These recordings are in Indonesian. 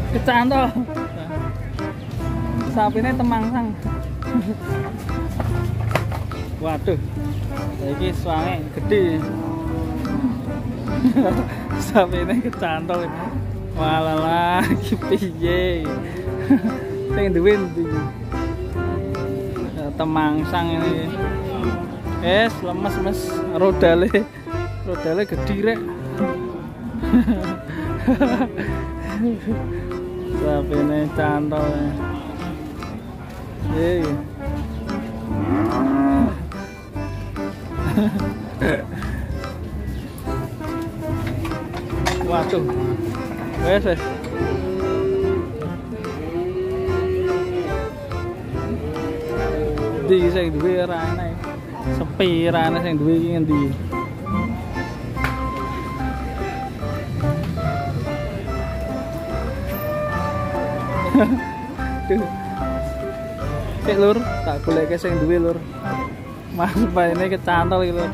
Kecantol. Sapine temangsang. Waduh. Iki suange gede. Sapine kecantol. Walalah, iki piye. Sing duwe ndi? Temangsang ini. Lemes Mas, rodale gede rek. Sapine cantol. Waduh. Wes. Di sing duwe ora enak. Sepi ra ana sing duwe iki ngendi. Duh. Cek lur, tak goleke sing duwe lur. Mas paine kecantol iki lur.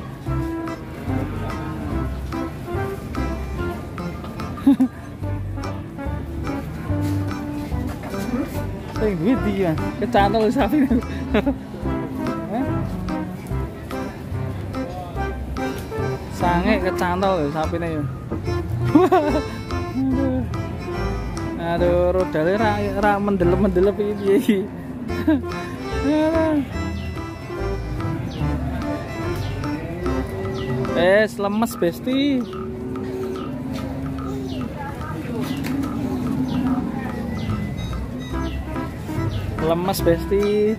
Sing duwe ndi ya? Kecantol sapine. Sange kecantol sapine ya. Aduh, rodale ra mendelep-mendelep iki piye iki. Lemes besti. Lemes besti.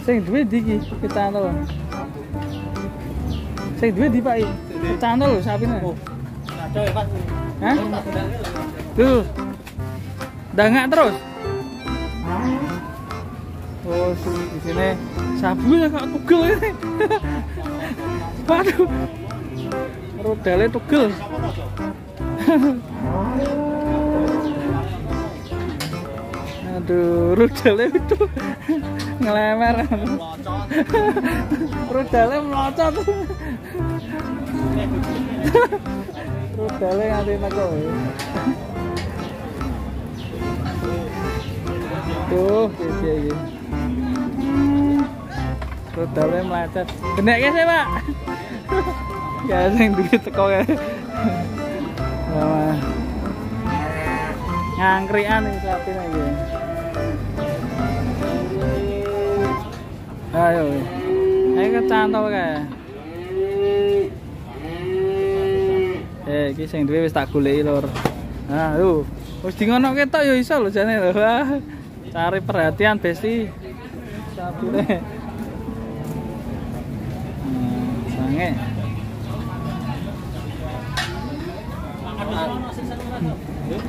Sing duwe ndi iki kecantol. Sing duwe ndi Pak iki? Kecantol lho sapine. Ada ya Pak. Hah? Tuh. Dangak terus. Oh, di sini sabu ya kok tugel ini. Waduh. Rodale tugel. Aduh, rodale itu ngelemer. Rodale melocot. Rodale nganti neko. Tuh, piye iki. Rodale mlecet. Genekke sih, Pak. Ya sing duwe teko kae. Wah. Ngangkrikan iki sapine iki. Ayo. Ayo kecantol kae. Iki sing duwe wis tak goleki lur. Nah, lho. Wis di ngono ketok ya iso lho jane lho. Cari perhatian besti. Sapine. Sange.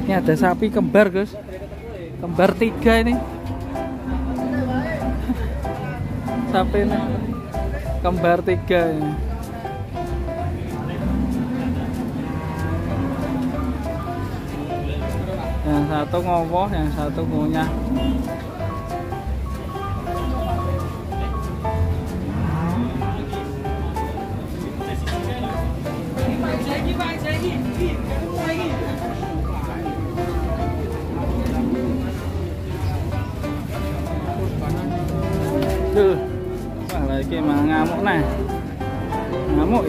Ini ada sapi kembar, Gus. Kembar 3 ini. Sapi ini. Kembar 3 ini. Yang satu ngowoh, yang satu ngunyah. Tuh, wah lagi malah ngamuk nah. Ngamuk.